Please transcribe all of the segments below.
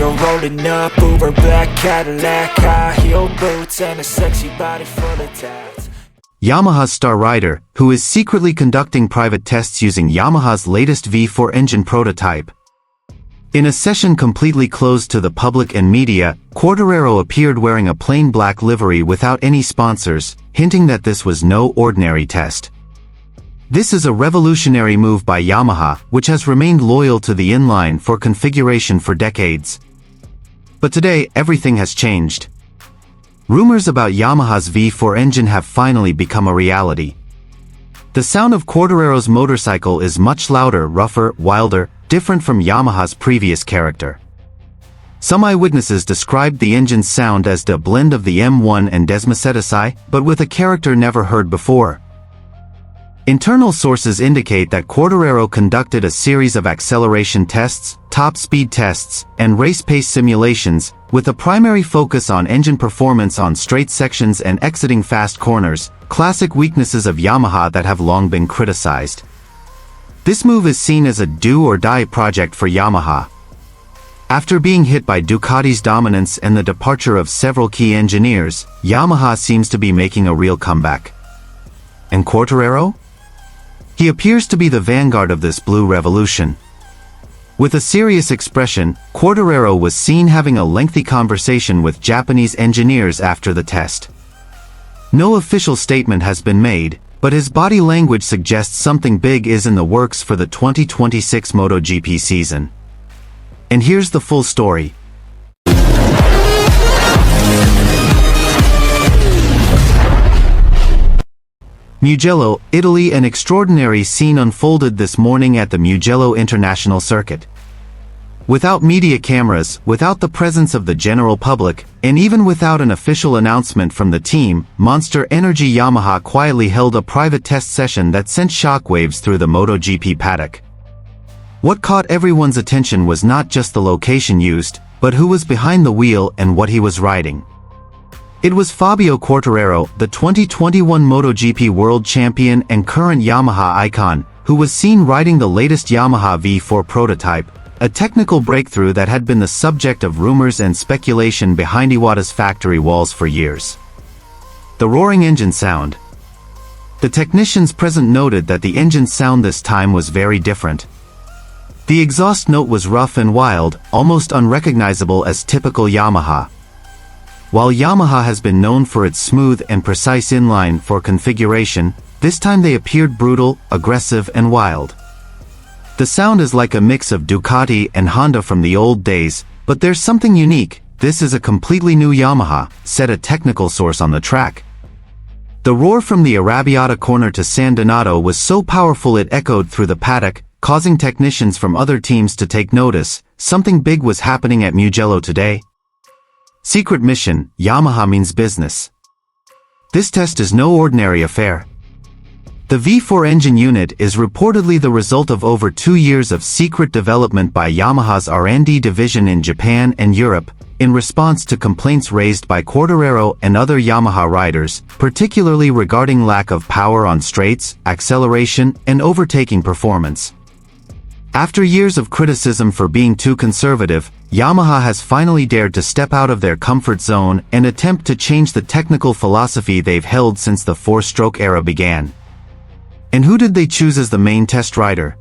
You're rolling up, Uber black Cadillac, high heel boots, and a sexy body full of tats. Yamaha's star rider, who is secretly conducting private tests using Yamaha's latest V4 engine prototype. In a session completely closed to the public and media, Quartararo appeared wearing a plain black livery without any sponsors, hinting that this was no ordinary test. This is a revolutionary move by Yamaha, which has remained loyal to the inline for configuration for decades. But today, everything has changed. Rumors about Yamaha's V4 engine have finally become a reality. The sound of Quartararo's motorcycle is much louder, rougher, wilder, different from Yamaha's previous character. Some eyewitnesses described the engine's sound as the blend of the M1 and Desmosedici, but with a character never heard before. Internal sources indicate that Quartararo conducted a series of acceleration tests, top speed tests, and race pace simulations, with a primary focus on engine performance on straight sections and exiting fast corners, classic weaknesses of Yamaha that have long been criticized. This move is seen as a do-or-die project for Yamaha. After being hit by Ducati's dominance and the departure of several key engineers, Yamaha seems to be making a real comeback. And Quartararo? He appears to be the vanguard of this blue revolution. With a serious expression, Quartararo was seen having a lengthy conversation with Japanese engineers after the test. No official statement has been made, but his body language suggests something big is in the works for the 2026 MotoGP season. And here's the full story. Mugello, Italy. An extraordinary scene unfolded this morning at the Mugello International Circuit. Without media cameras, without the presence of the general public, and even without an official announcement from the team, Monster Energy Yamaha quietly held a private test session that sent shockwaves through the MotoGP paddock. What caught everyone's attention was not just the location used, but who was behind the wheel and what he was riding. It was Fabio Quartararo, the 2021 MotoGP World Champion and current Yamaha icon, who was seen riding the latest Yamaha V4 prototype, a technical breakthrough that had been the subject of rumors and speculation behind Iwata's factory walls for years. The roaring engine sound. The technicians present noted that the engine sound this time was very different. The exhaust note was rough and wild, almost unrecognizable as typical Yamaha. While Yamaha has been known for its smooth and precise inline for configuration, this time they appeared brutal, aggressive, and wild. The sound is like a mix of Ducati and Honda from the old days, but there's something unique. This is a completely new Yamaha, said a technical source on the track. The roar from the Arrabbiata corner to San Donato was so powerful it echoed through the paddock, causing technicians from other teams to take notice. Something big was happening at Mugello today. Secret mission, Yamaha means business. This test is no ordinary affair. The V4 engine unit is reportedly the result of over 2 years of secret development by Yamaha's R&D division in Japan and Europe, in response to complaints raised by Quartararo and other Yamaha riders, particularly regarding lack of power on straights, acceleration, and overtaking performance. After years of criticism for being too conservative, Yamaha has finally dared to step out of their comfort zone and attempt to change the technical philosophy they've held since the four-stroke era began. And who did they choose as the main test rider?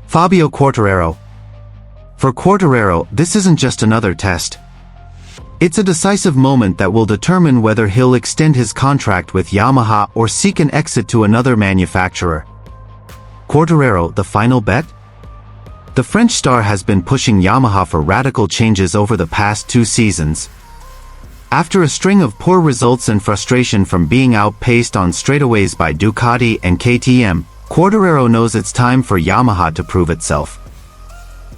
Fabio Quartararo. For Quartararo, this isn't just another test. It's a decisive moment that will determine whether he'll extend his contract with Yamaha or seek an exit to another manufacturer. Quartararo, the final bet? The French star has been pushing Yamaha for radical changes over the past 2 seasons. After a string of poor results and frustration from being outpaced on straightaways by Ducati and KTM, Quartararo knows it's time for Yamaha to prove itself.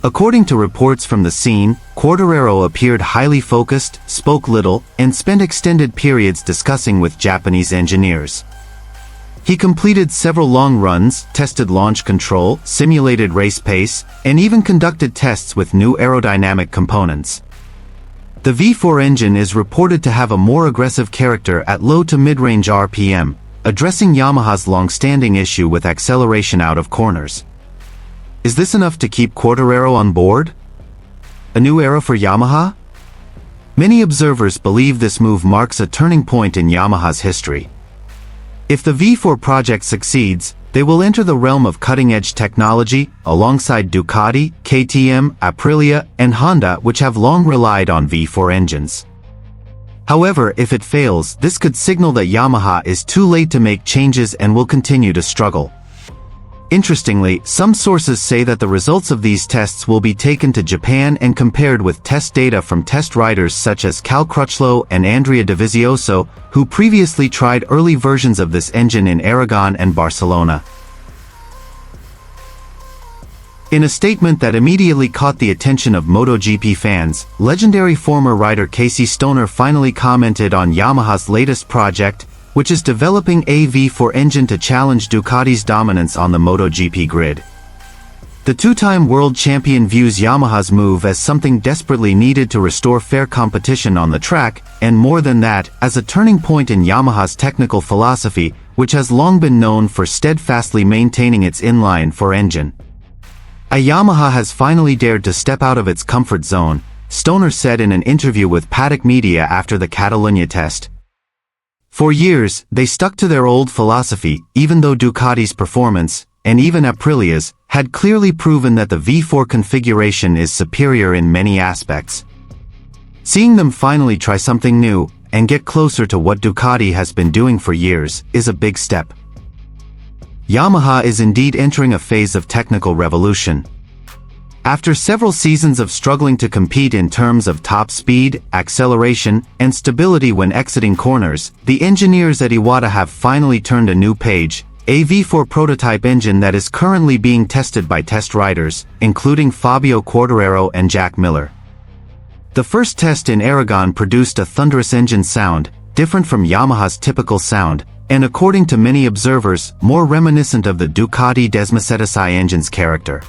According to reports from the scene, Quartararo appeared highly focused, spoke little, and spent extended periods discussing with Japanese engineers. He completed several long runs, tested launch control, simulated race pace, and even conducted tests with new aerodynamic components. The V4 engine is reported to have a more aggressive character at low to mid-range RPM, addressing Yamaha's long-standing issue with acceleration out of corners. Is this enough to keep Quartararo on board? A new era for Yamaha? Many observers believe this move marks a turning point in Yamaha's history. If the V4 project succeeds, they will enter the realm of cutting-edge technology, alongside Ducati, KTM, Aprilia, and Honda, which have long relied on V4 engines. However, if it fails, this could signal that Yamaha is too late to make changes and will continue to struggle. Interestingly, some sources say that the results of these tests will be taken to Japan and compared with test data from test riders such as Cal Crutchlow and Andrea Dovizioso, who previously tried early versions of this engine in Aragon and Barcelona. In a statement that immediately caught the attention of MotoGP fans, legendary former rider Casey Stoner finally commented on Yamaha's latest project, which is developing a V4 engine to challenge Ducati's dominance on the MotoGP grid. The two-time world champion views Yamaha's move as something desperately needed to restore fair competition on the track, and more than that, as a turning point in Yamaha's technical philosophy, which has long been known for steadfastly maintaining its inline-4 engine. A Yamaha has finally dared to step out of its comfort zone, Stoner said in an interview with Paddock Media after the Catalunya test. For years, they stuck to their old philosophy, even though Ducati's performance, and even Aprilia's, had clearly proven that the V4 configuration is superior in many aspects. Seeing them finally try something new, and get closer to what Ducati has been doing for years, is a big step. Yamaha is indeed entering a phase of technical revolution. After several seasons of struggling to compete in terms of top speed, acceleration, and stability when exiting corners, the engineers at Iwata have finally turned a new page, a V4 prototype engine that is currently being tested by test riders, including Fabio Quartararo and Jack Miller. The first test in Aragon produced a thunderous engine sound, different from Yamaha's typical sound, and according to many observers, more reminiscent of the Ducati Desmocetisai engine's character.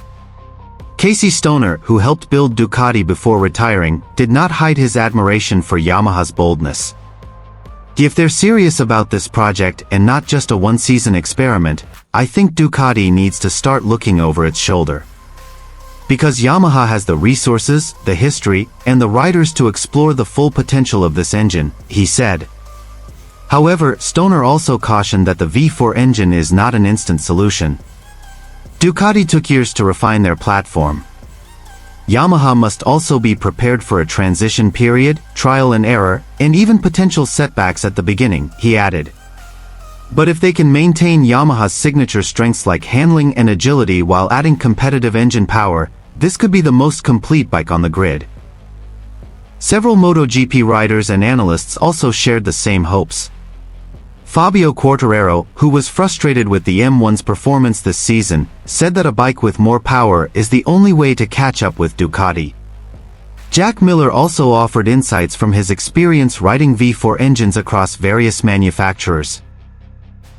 Casey Stoner, who helped build Ducati before retiring, did not hide his admiration for Yamaha's boldness. If they're serious about this project and not just a one-season experiment, I think Ducati needs to start looking over its shoulder. Because Yamaha has the resources, the history, and the riders to explore the full potential of this engine, he said. However, Stoner also cautioned that the V4 engine is not an instant solution. Ducati took years to refine their platform. Yamaha must also be prepared for a transition period, trial and error, and even potential setbacks at the beginning, he added. But if they can maintain Yamaha's signature strengths like handling and agility while adding competitive engine power, this could be the most complete bike on the grid. Several MotoGP riders and analysts also shared the same hopes. Fabio Quartararo, who was frustrated with the M1's performance this season, said that a bike with more power is the only way to catch up with Ducati. Jack Miller also offered insights from his experience riding V4 engines across various manufacturers.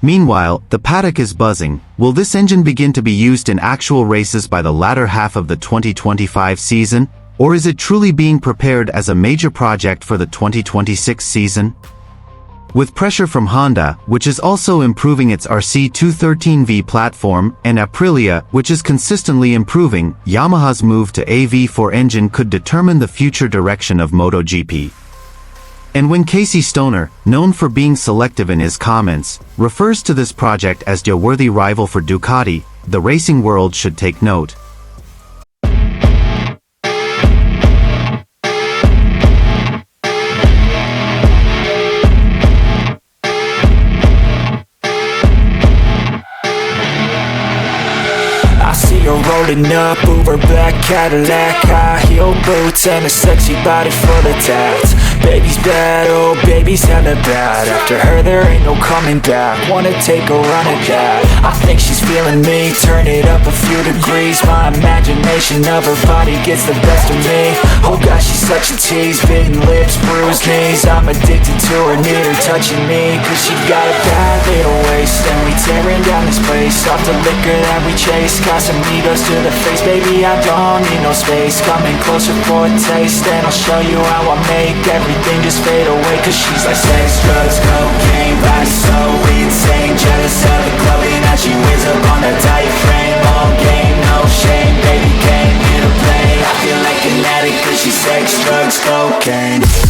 Meanwhile, the paddock is buzzing. Will this engine begin to be used in actual races by the latter half of the 2025 season, or is it truly being prepared as a major project for the 2026 season? With pressure from Honda, which is also improving its RC213V platform, and Aprilia, which is consistently improving, Yamaha's move to a V4 engine could determine the future direction of MotoGP. And when Casey Stoner, known for being selective in his comments, refers to this project as a worthy rival for Ducati, the racing world should take note. Rolling up, Uber black Cadillac, high heel boots and a sexy body full of tats. Baby's bad, oh baby's hella bad. After her there ain't no coming back. Wanna take a run at that. I think she's feeling me, turn it up a few degrees. My imagination of her body gets the best of me. Oh gosh, she's such a tease, bitten lips, bruised knees. I'm addicted to her, need her touching me, cause she got a bad little waist. And we tearing down this place, off the liquor that we chase. Casamigos to the face, baby I don't need no space. Coming closer for a taste, and I'll show you how I make everything just fade away. Cause she's like sex, drugs, cocaine, body so insane. Jealous of the clothing that she wears up on that diaphragm. All game, no shame, baby came here to play. I feel like an addict cause she sex, drugs, cocaine.